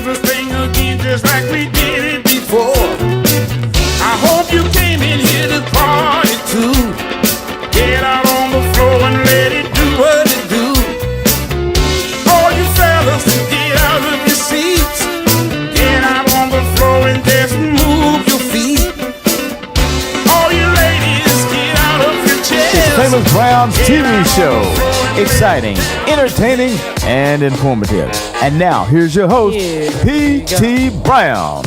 the thing again just like we did it before. I hope you came in here to party too. Get out on the floor and let it do what it do. All you fellas, get out of your seats. Get out on the floor and just move your feet. All you ladies, get out of your chairs. It's Famous Brown's TV show. Exciting, entertaining, and informative. And now, here's your host, P.T. Brown.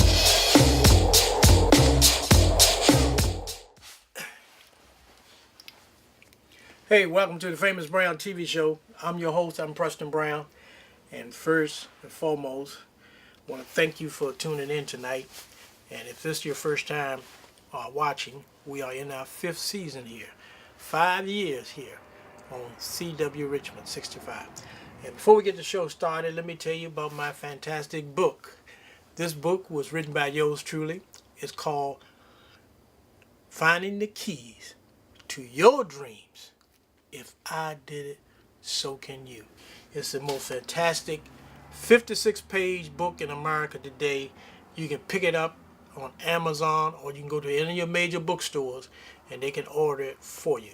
Hey, welcome to the Famous Brown TV show. I'm your host, I'm Preston Brown. And first and foremost, I want to thank you for tuning in tonight. And if this is your first time watching, we are in our 5th season here. 5 years here on CW Richmond 65. And before we get the show started, let me tell you about my fantastic book. This book was written by yours truly. It's called Finding the Keys to Your Dreams. If I did it, so can you. It's the most fantastic 56-page book in America today. You can pick it up on Amazon, or you can go to any of your major bookstores and they can order it for you.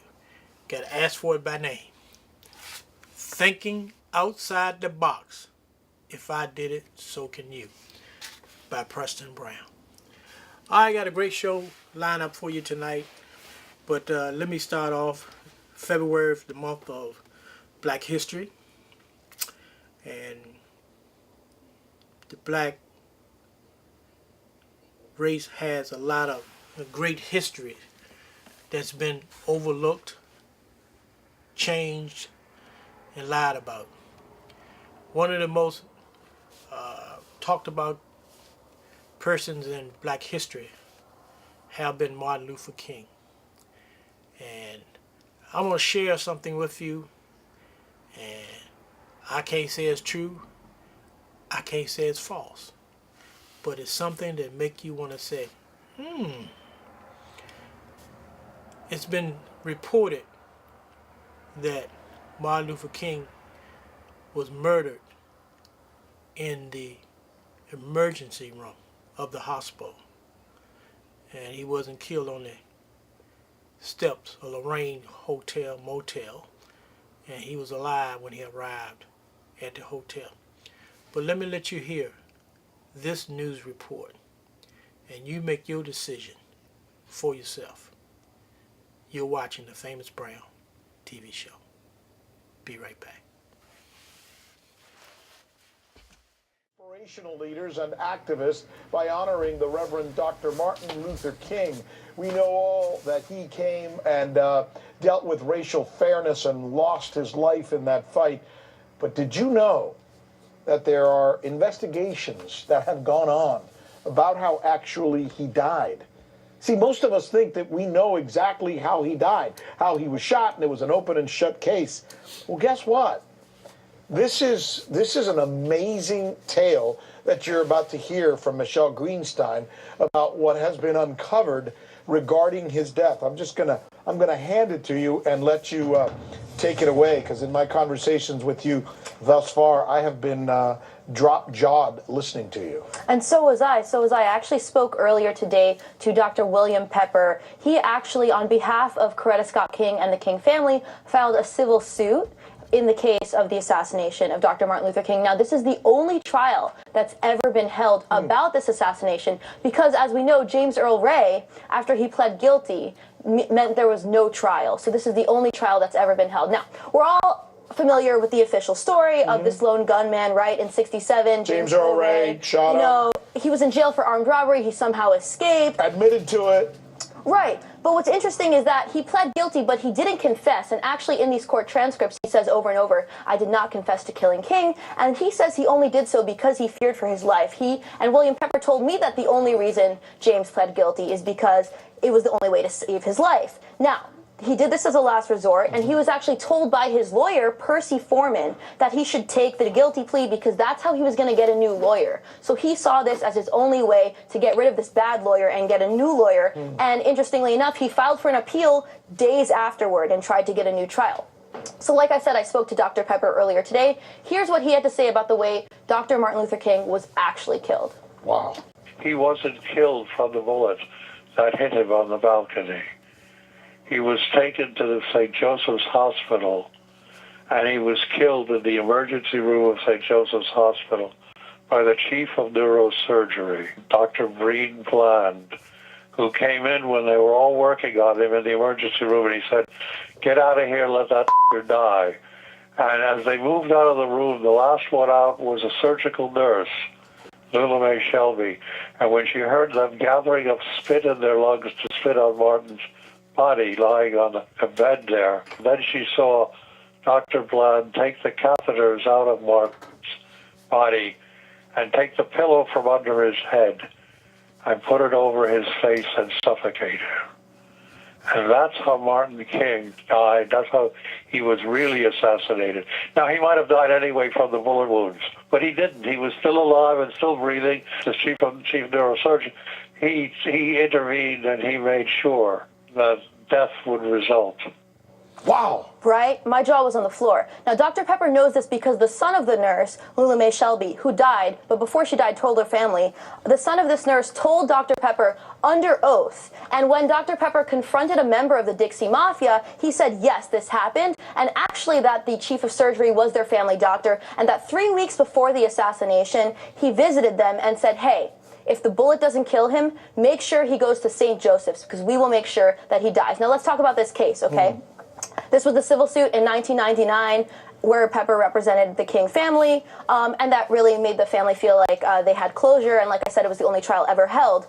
Got to ask for it by name. Thinking Outside the Box. If I did it, so can you. By Preston Brown. I got a great show lined up for you tonight. But let me start off. February, the month of Black History. And the black race has a lot of great history that's been overlooked, changed, and lied about. One of the most talked about persons in black history have been Martin Luther King. And I'm going to share something with you, and I can't say it's true, I can't say it's false, but it's something that make you want to say, It's been reported that Martin Luther King was murdered in the emergency room of the hospital, and he wasn't killed on the steps of Lorraine Hotel Motel, and he was alive when he arrived at the hotel. But let me let you hear this news report, and you make your decision for yourself. You're watching the Famous Brown TV show. Be right back. Inspirational leaders and activists by honoring the Reverend Dr. Martin Luther King. We know all that he came and dealt with racial fairness and lost his life in that fight. But did you know that there are investigations that have gone on about how actually he died? See, most of us think that we know exactly how he died, how he was shot, and it was an open and shut case. Well, guess what? This is an amazing tale that you're about to hear from Michelle Greenstein about what has been uncovered regarding his death. I'm gonna hand it to you and let you take it away, because in my conversations with you thus far, I have been drop-jawed listening to you. And so was I. I actually spoke earlier today to Dr. William Pepper. He actually, on behalf of Coretta Scott King and the King family, filed a civil suit in the case of the assassination of Dr. Martin Luther King. Now, this is the only trial that's ever been held about this assassination, because, as we know, James Earl Ray, after he pled guilty, meant there was no trial. So this is the only trial that's ever been held. Now, we're all familiar with the official story of this lone gunman, right, in 67. James Earl Ray, shot up. He was in jail for armed robbery. He somehow escaped. Admitted to it. Right. But what's interesting is that he pled guilty, but he didn't confess. And actually, in these court transcripts, he says over and over, I did not confess to killing King. And he says he only did so because he feared for his life. He and William Pepper told me that the only reason James pled guilty is because it was the only way to save his life. Now, he did this as a last resort, and he was actually told by his lawyer, Percy Foreman, that he should take the guilty plea because that's how he was going to get a new lawyer. So he saw this as his only way to get rid of this bad lawyer and get a new lawyer. And interestingly enough, he filed for an appeal days afterward and tried to get a new trial. So like I said, I spoke to Dr. Pepper earlier today. Here's what he had to say about the way Dr. Martin Luther King was actually killed. Wow. He wasn't killed from the bullet that hit him on the balcony. He was taken to the St. Joseph's Hospital, and he was killed in the emergency room of St. Joseph's Hospital by the chief of neurosurgery, Dr. Breen Bland, who came in when they were all working on him in the emergency room, and he said, "Get out of here, let that die." And as they moved out of the room, the last one out was a surgical nurse, Lula Mae Shelby. And when she heard them gathering up spit in their lungs to spit on Martin's body lying on a bed there, then she saw Dr. Bland take the catheters out of Martin's body and take the pillow from under his head and put it over his face and suffocate him. And that's how Martin King died. That's how he was really assassinated. Now, he might have died anyway from the bullet wounds, but he didn't. He was still alive and still breathing. The chief neurosurgeon, he intervened and he made sure that death would result. Wow. Right? My jaw was on the floor. Now, Dr. Pepper knows this because the son of the nurse, Lula Mae Shelby, who died, but before she died told her family, the son of this nurse told Dr. Pepper under oath. And when Dr. Pepper confronted a member of the Dixie Mafia, he said, yes, this happened, and actually that the chief of surgery was their family doctor, and that 3 weeks before the assassination, he visited them and said, hey, if the bullet doesn't kill him, make sure he goes to St. Joseph's, because we will make sure that he dies. Now, let's talk about this case, okay? This was the civil suit in 1999 where Pepper represented the King family, and that really made the family feel like they had closure, and like I said, it was the only trial ever held.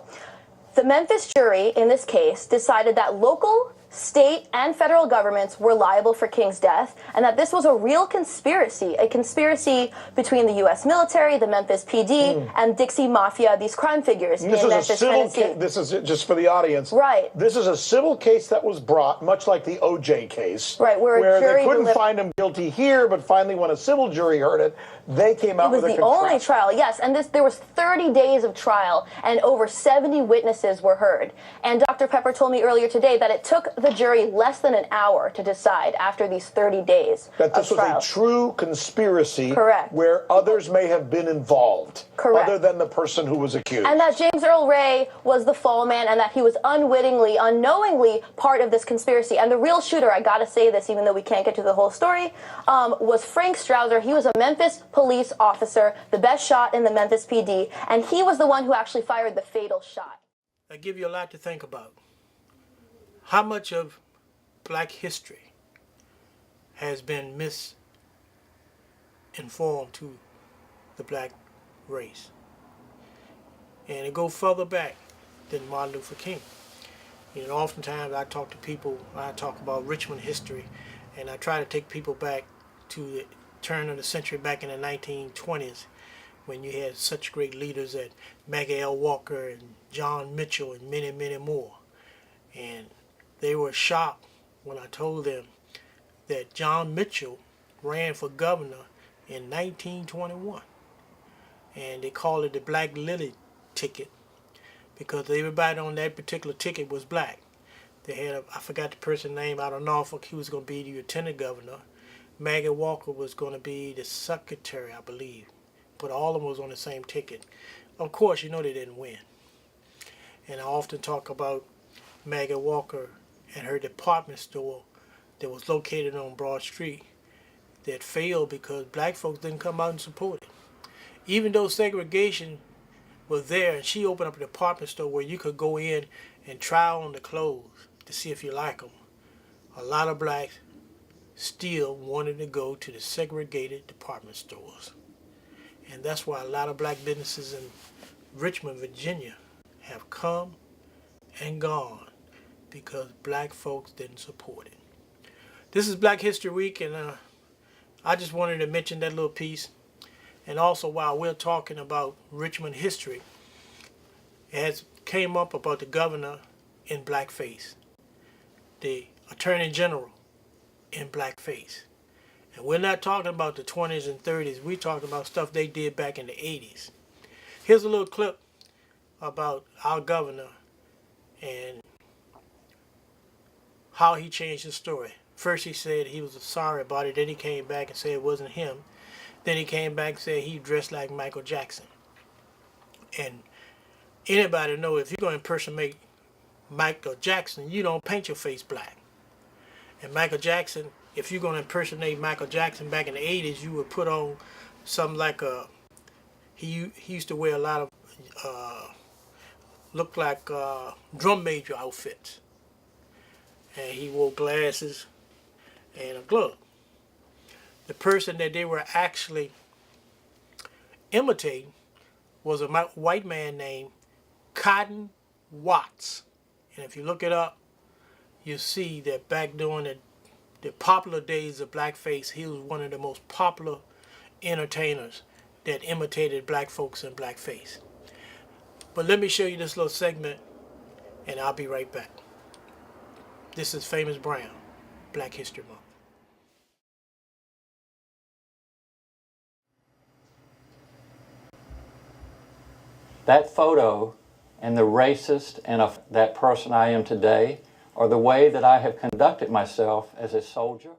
The Memphis jury in this case decided that local, state, and federal governments were liable for King's death, and that this was a real conspiracy, a conspiracy between the U.S. military, the Memphis PD, and Dixie Mafia, these crime figures in Memphis, Tennessee. This is just for the audience. Right. This is a civil case that was brought, much like the O.J. case. Right, where a they jury couldn't find him guilty here, but finally when a civil jury heard it, they came out with a It was the only trial, yes, and there was 30 days of trial, and over 70 witnesses were heard. And Dr. Pepper told me earlier today that it took the jury less than an hour to decide after these 30 days that this of was trial. a true conspiracy. Correct. Where others may have been involved. Correct. Other than the person who was accused. And that James Earl Ray was the fall man, and that he was unwittingly, unknowingly part of this conspiracy. And the real shooter, I gotta say this even though we can't get to the whole story, was Frank Strouser. He was a Memphis police officer, the best shot in the Memphis PD, and he was the one who actually fired the fatal shot. I give you a lot to think about. How much of Black history has been misinformed to the black race? And it goes further back than Martin Luther King. You know, oftentimes I talk to people, I talk about Richmond history, and I try to take people back to the turn of the century, back in the 1920s, when you had such great leaders as Maggie L. Walker and John Mitchell and many, many more. And they were shocked when I told them that John Mitchell ran for governor in 1921. And they called it the Black Lily ticket because everybody on that particular ticket was black. They had, I forgot the person's name out of Norfolk, he was going to be the lieutenant governor. Maggie Walker was going to be the secretary, I believe. But all of them was on the same ticket. Of course, you know they didn't win. And I often talk about Maggie Walker and her department store that was located on Broad Street that failed because black folks didn't come out and support it. Even though segregation was there, and she opened up a department store where you could go in and try on the clothes to see if you like them, a lot of blacks still wanted to go to the segregated department stores. And that's why a lot of black businesses in Richmond, Virginia have come and gone because black folks didn't support it. This is Black History Week, and I just wanted to mention that little piece. And also, while we're talking about Richmond history, it has came up about the governor in blackface, the attorney general in blackface. And we're not talking about the 20s and 30s. We're talking about stuff they did back in the 80s. Here's a little clip about our governor and how he changed his story. First he said he was sorry about it. Then he came back and said it wasn't him. Then he came back and said he dressed like Michael Jackson. And anybody know if you're going to impersonate Michael Jackson, you don't paint your face black. And Michael Jackson, if you're going to impersonate Michael Jackson back in the 80s, you would put on something like a, he used to wear a lot of, look like drum major outfits. And he wore glasses and a glove. The person that they were actually imitating was a white man named Cotton Watts. And if you look it up, you see that back during the popular days of blackface, he was one of the most popular entertainers that imitated black folks in blackface. But let me show you this little segment, and I'll be right back. This is Famous Brown, Black History Month. That photo and the racist and that person I am today are the way that I have conducted myself as a soldier.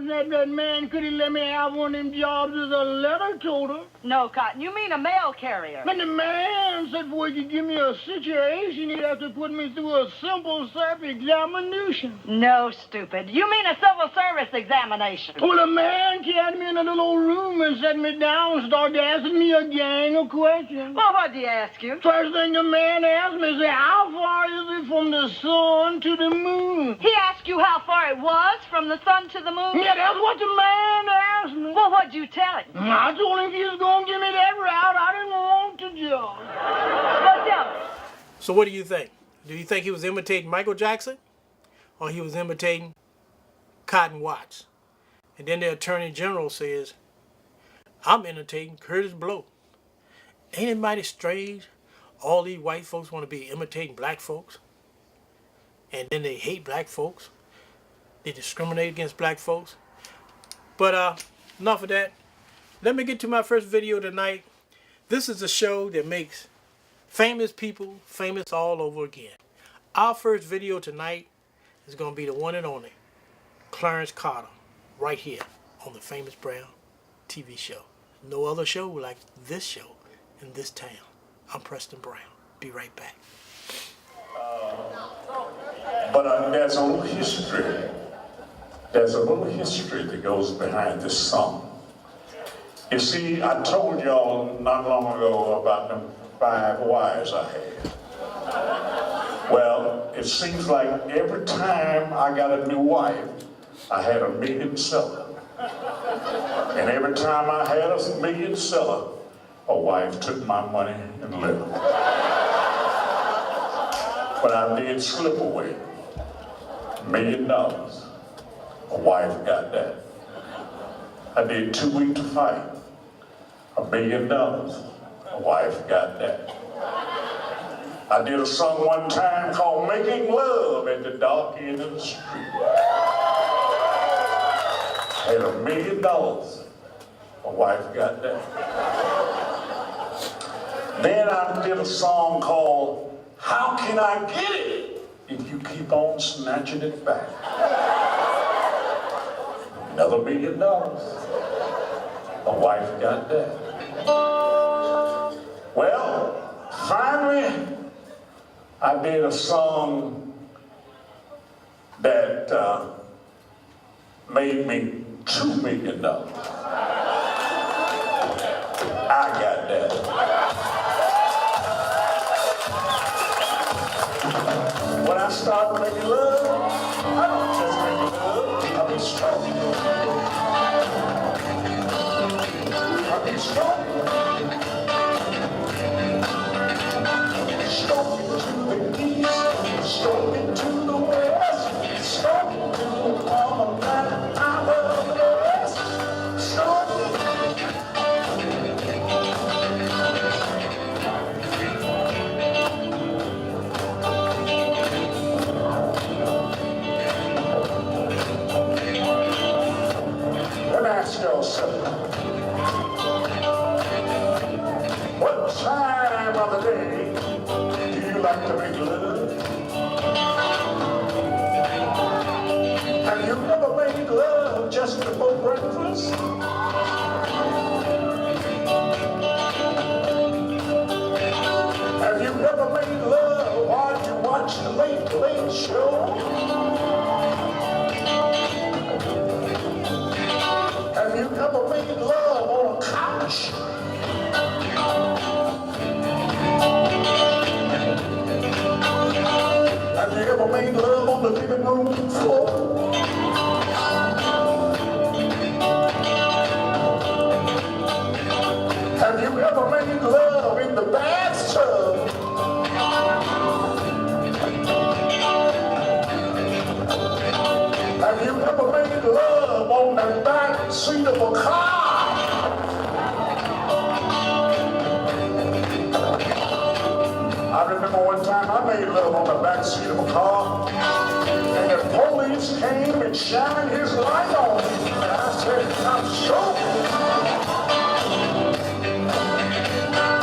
That man, could he let me have one of them jobs as a letter toter? No, Cotton, you mean a mail carrier. And the man said, before he could give me a situation, he'd have to put me through a simple self-examination. No, stupid. You mean a civil service examination. Well, the man carried me in a little old room and set me down and started asking me a gang of questions. Well, what'd he ask you? First thing the man asked me, said, how far is it from the sun to the moon? He asked you how far it was from the sun to the moon? Yeah, that's what the man asked me. Well, what'd you tell him? I told him if he was going to give me that route, I didn't want to judge. Well, tell me. So what do you think? Do you think he was imitating Michael Jackson? Or he was imitating Cotton Watts? And then the Attorney General says, I'm imitating Curtis Blow. Ain't it mighty strange? All these white folks want to be imitating black folks. And then they hate black folks. They discriminate against black folks. But enough of that. Let me get to my first video tonight. This is a show that makes famous people famous all over again. Our first video tonight is going to be the one and only Clarence Carter, right here on the Famous Brown TV show. No other show like this show in this town. I'm Preston Brown. Be right back. But there's a little history. There's a little history that goes behind this song. You see, I told y'all not long ago about the 5 wives I had. Well, it seems like every time I got a new wife, I had $1 million seller. And every time I had a $1 million seller, a wife took my money and left. But I did slip away. $1 million. A wife got that. I did 2 weeks to fight. $1 million. A wife got that. I did a song one time called Making Love at the Dark End of the Street. Had $1 million. A wife got that. Then I did a song called How Can I Get It If You Keep On Snatching It Back? Another $1 million. A wife got that. Well, finally, I did a song that made me $2 million. I got that. When I start making love, I don't just make love, I be strong. I be strong. Strong into the east, strong into the west, strong into the warm land I love the best. Strong. Let me ask y'all something. like to make love? Have you ever made love just before breakfast? Have you ever made love while you watch the Late Late Show? Have you ever made love on a couch? Have you ever made love on the living room floor? Have you ever made love in the bathtub? Have you ever made love on the back seat of a car? I remember one time I made love on the back seat of a car, and the police came and shined his light on me, and I said, I'm sure.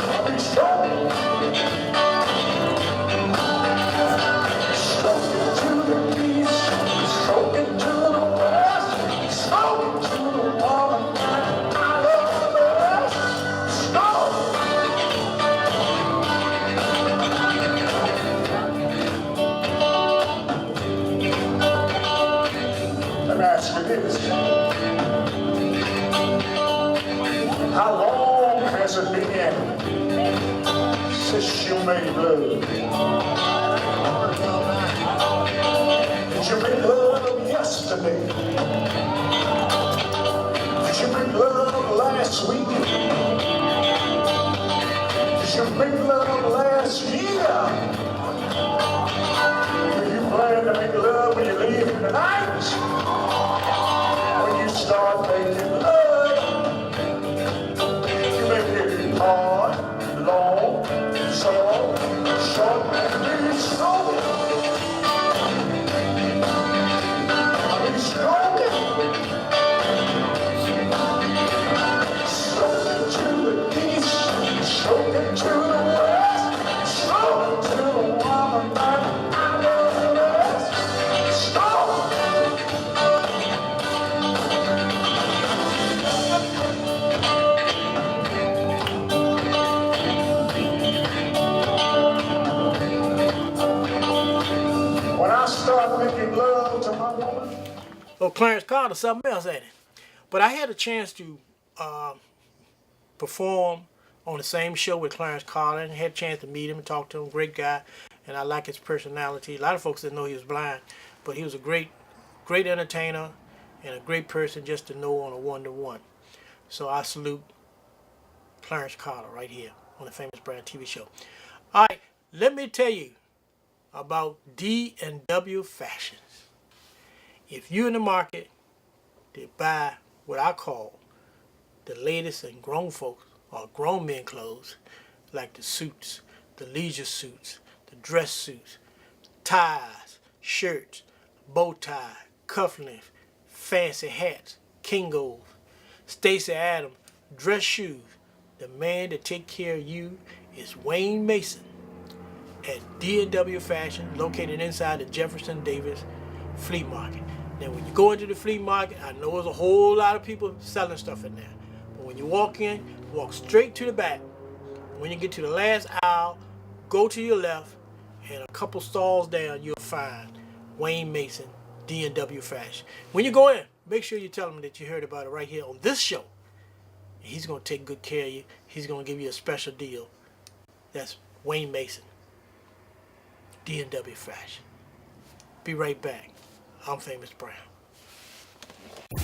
I'll be sure. Stroke it to the east, stroke it to the west, stroke it to the woman that I love best. Stroke. Let me ask you this. How long has it been since you made love? Did you make love yesterday? Did you make love last week? Did you make love last year? Do you plan to make love when you leave tonight? When you start making love, you make it hard, long, short, and be strong. Be strong. Stroke it to the east, stroke it to the west, stroke it to the woman that I love best. Stroke. When I start making love to my woman, Oh, Clarence Carter, something else, ain't it? But I had a chance to perform on the same show with Clarence Carter, and had a chance to meet him and talk to him. Great guy, and I like his personality. A lot of folks didn't know he was blind, but he was a great entertainer and a great person just to know on a one-to-one. So I salute Clarence Carter right here on the Famous Brand TV show. All right, let me tell you about D&W Fashions. If you're in the market to buy what I call the latest in grown folks or grown men clothes, like the suits, the leisure suits, the dress suits, ties, shirts, bow tie, cufflinks, fancy hats, Kingos, Stacey Adams, dress shoes, the man to take care of you is Wayne Mason at D&W Fashion, located inside the Jefferson Davis Flea Market. Now, when you go into the flea market, I know there's a whole lot of people selling stuff in there. But when you walk in, walk straight to the back. When you get to the last aisle, go to your left, and a couple stalls down, you'll find Wayne Mason, D&W Fashion. When you go in, make sure you tell him that you heard about it right here on this show. He's going to take good care of you. He's going to give you a special deal. That's Wayne Mason, D&W Fashion. Be right back. I'm Famous Brown.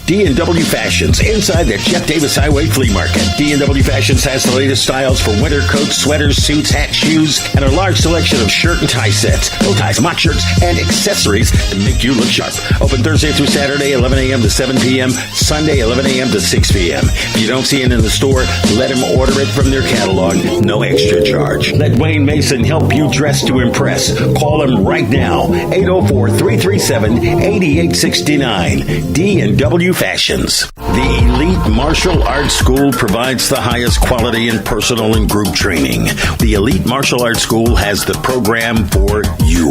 D&W Fashions, inside the Jeff Davis Highway Flea Market. D&W Fashions has the latest styles for winter coats, sweaters, suits, hats, shoes, and a large selection of shirt and tie sets, bow ties, mock shirts, and accessories to make you look sharp. Open Thursday through Saturday, 11 a.m. to 7 p.m., Sunday, 11 a.m. to 6 p.m. If you don't see it in the store, let them order it from their catalog. No extra charge. Let Wayne Mason help you dress to impress. Call him right now, 804-337-8869. D&W Fashions. The Elite Martial Arts School provides the highest quality in personal and group training. The Elite Martial Arts School has the program for you.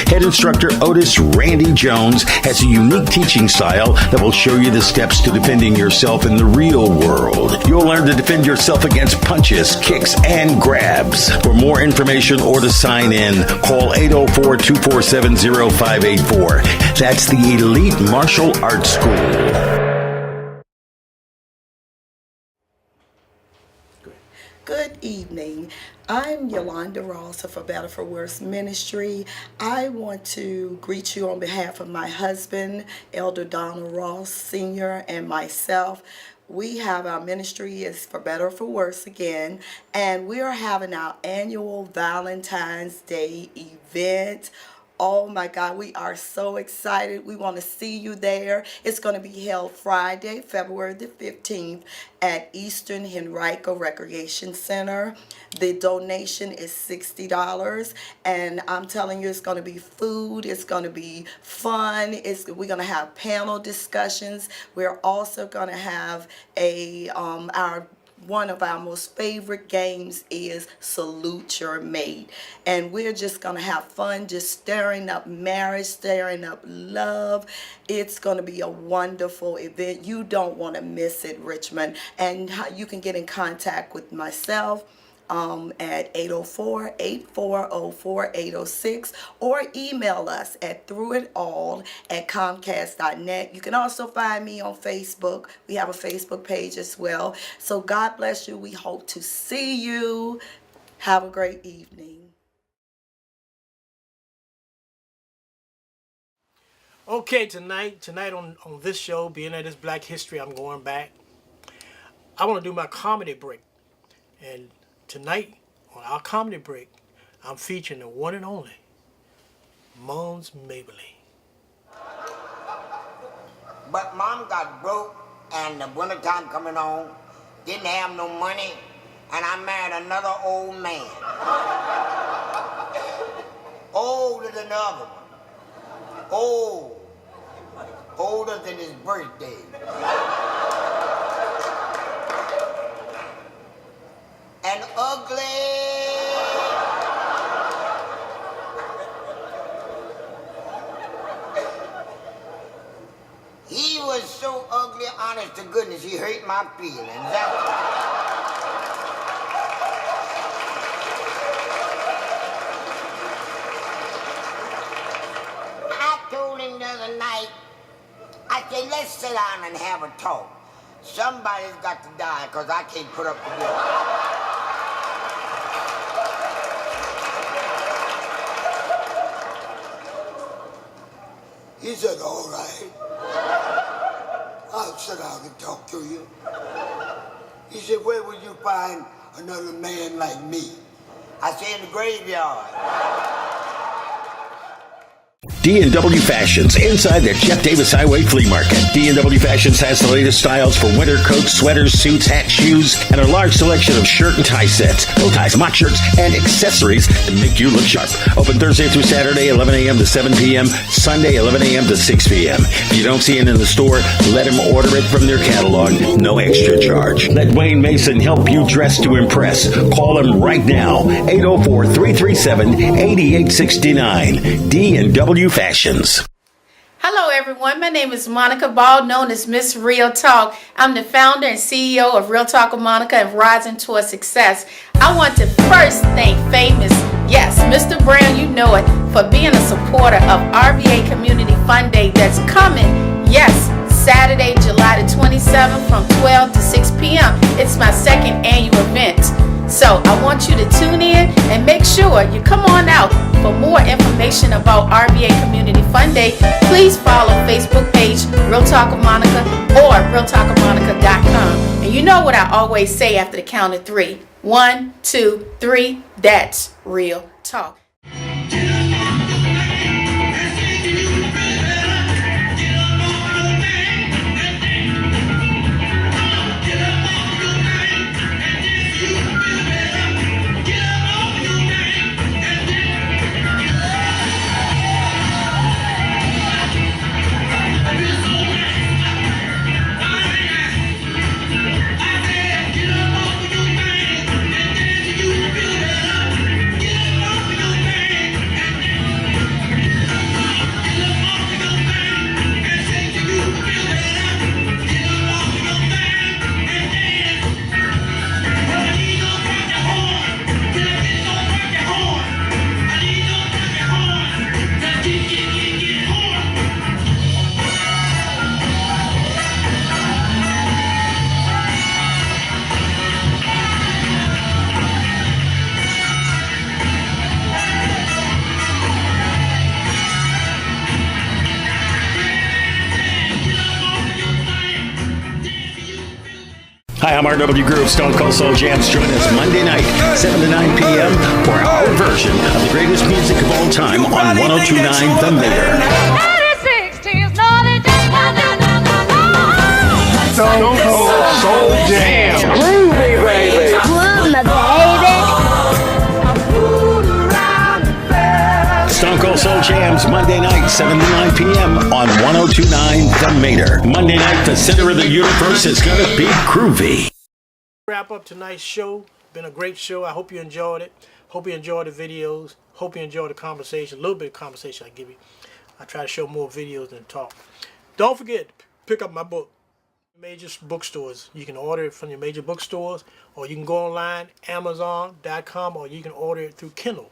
Head instructor Otis Randy Jones has a unique teaching style that will show you the steps to defending yourself in the real world. You'll learn to defend yourself against punches, kicks, and grabs. For more information or to sign in, call 804-247-0584. That's the Elite Martial Arts School. Good evening. I'm Yolanda Ross of For Better For Worse Ministry. I want to greet you on behalf of my husband, Elder Donald Ross Sr., and myself. We have our ministry is For Better For Worse again, and we are having our annual Valentine's Day event. Oh my God, we are so excited. We want to see you there. It's going to be held Friday, February the 15th at Eastern Henrico Recreation Center. The donation is $60, and I'm telling you, it's going to be food. It's going to be fun. We're going to have panel discussions. We're also going to have one of our most favorite games is Salute Your Mate. And we're just going to have fun, just stirring up marriage, stirring up love. It's going to be a wonderful event. You don't want to miss it, Richmond. And you can get in contact with myself at 804-840-4806 or email us at throughitall@comcast.net. You can also find me on Facebook. We have a Facebook page as well. So God bless you. We hope to see you. Have a great evening. Okay, tonight on this show, being that it's Black History, I'm going back. I want to do my comedy break. And tonight, on our comedy break, I'm featuring the one and only Mons Mabley. But Mom got broke, and the wintertime coming on, didn't have no money, and I married another old man. Older than the other one. Old. Older than his birthday. And ugly. He was so ugly, honest to goodness, he hurt my feelings. I told him the other night, I said, let's sit down and have a talk. Somebody's got to die, because I can't put up the bill. He said, all right, I'll sit down and talk to you. He said, where would you find another man like me? I said, in the graveyard. D&W Fashions, inside the Jeff Davis Highway Flea Market. D&W Fashions has the latest styles for winter coats, sweaters, suits, hats, shoes, and a large selection of shirt and tie sets, bow ties, mock shirts, and accessories to make you look sharp. Open Thursday through Saturday, 11 a.m. to 7 p.m., Sunday, 11 a.m. to 6 p.m. If you don't see it in the store, let them order it from their catalog, no extra charge. Let Wayne Mason help you dress to impress. Call him right now, 804-337-8869. D&W Fashions. Hello everyone, my name is Monica Ball, known as Miss Real Talk. I'm the founder and CEO of Real Talk with Monica and Rising Towards Success. I want to first thank famous, yes, Mr. Brown, you know it, for being a supporter of RVA Community Fun Day that's coming, yes, Saturday, July the 27th from 12 to 6 p.m. It's my second annual event. So I want you to tune in and make sure you come on out. For more information about RVA Community Fun Day, please follow Facebook page Real Talk with Monica or realtalkofmonica.com. And you know what I always say after the count of 3. 1, 2, 3, that's Real Talk. Hi, I'm RW Groove, Stone Cold Soul Jams. Join us Monday night, 7 to 9 p.m. for our version of the greatest music of all time on 1029 The Mater. Stone Cold Soul Jams. Groovy, baby. Groove, my baby. Stone Cold Soul Jams, Monday night, 7 to 9 p.m. on 1029 The Mater. Monday night, the center of the universe is going to be groovy. Wrap up tonight's show. Been a great show. I hope you enjoyed it. Hope you enjoyed the videos. Hope you enjoyed the conversation. A little bit of conversation I give you. I try to show more videos than talk. Don't forget, pick up my book. Major bookstores. You can order it from your major bookstores, or you can go online, Amazon.com, or you can order it through Kindle.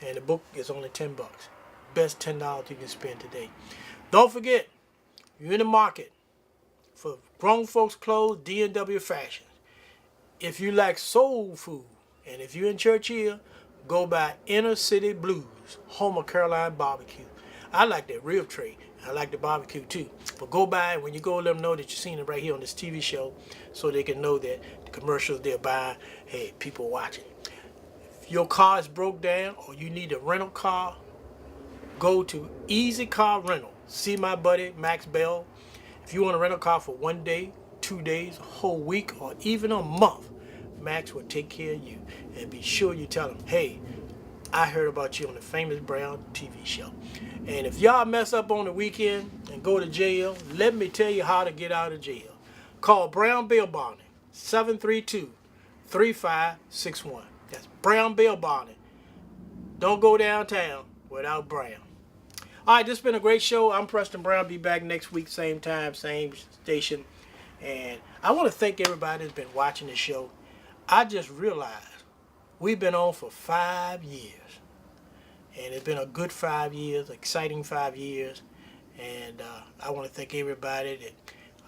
And the book is only $10. Best $10 you can spend today. Don't forget, you're in the market for grown folks clothes, D&W Fashion. If you like soul food, and if you're in Churchill, go by Inner City Blues, home of Carolina barbecue. I like that rib tray. I like the barbecue too. But go by, when you go, let them know that you've seen it right here on this TV show, so they can know that the commercials they're buying, hey, people watching. If your car is broke down or you need a rental car, go to Easy Car Rental. See my buddy Max Bell. If you want to rent a car for 1 day, 2 days, a whole week, or even a month, Max will take care of you. And be sure you tell him, hey, I heard about you on the Famous Brown TV show. And if y'all mess up on the weekend and go to jail, let me tell you how to get out of jail. Call Brown Bail Bonding, 732-3561. That's Brown Bail Bonding. Don't go downtown without Brown. All right, this has been a great show. I'm Preston Brown. Be back next week, same time, same station. And I want to thank everybody that's been watching the show. I just realized we've been on for 5 years. And it's been a good 5 years, exciting 5 years. And I want to thank everybody that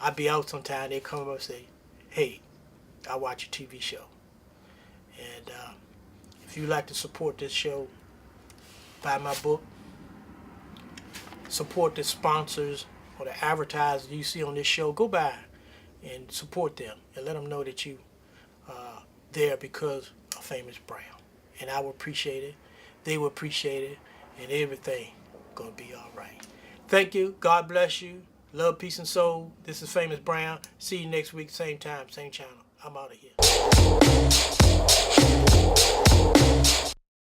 I be out sometime. They come up and say, hey, I watch your TV show. And if you'd like to support this show, buy my book, support the sponsors or the advertisers you see on this show, go by and support them and let them know that you there because of Famous Brown. And I will appreciate it. They will appreciate it, and everything gonna be all right. Thank you. God bless you. Love, peace, and soul. This is Famous Brown. See you next week, same time, same channel. I'm out of here.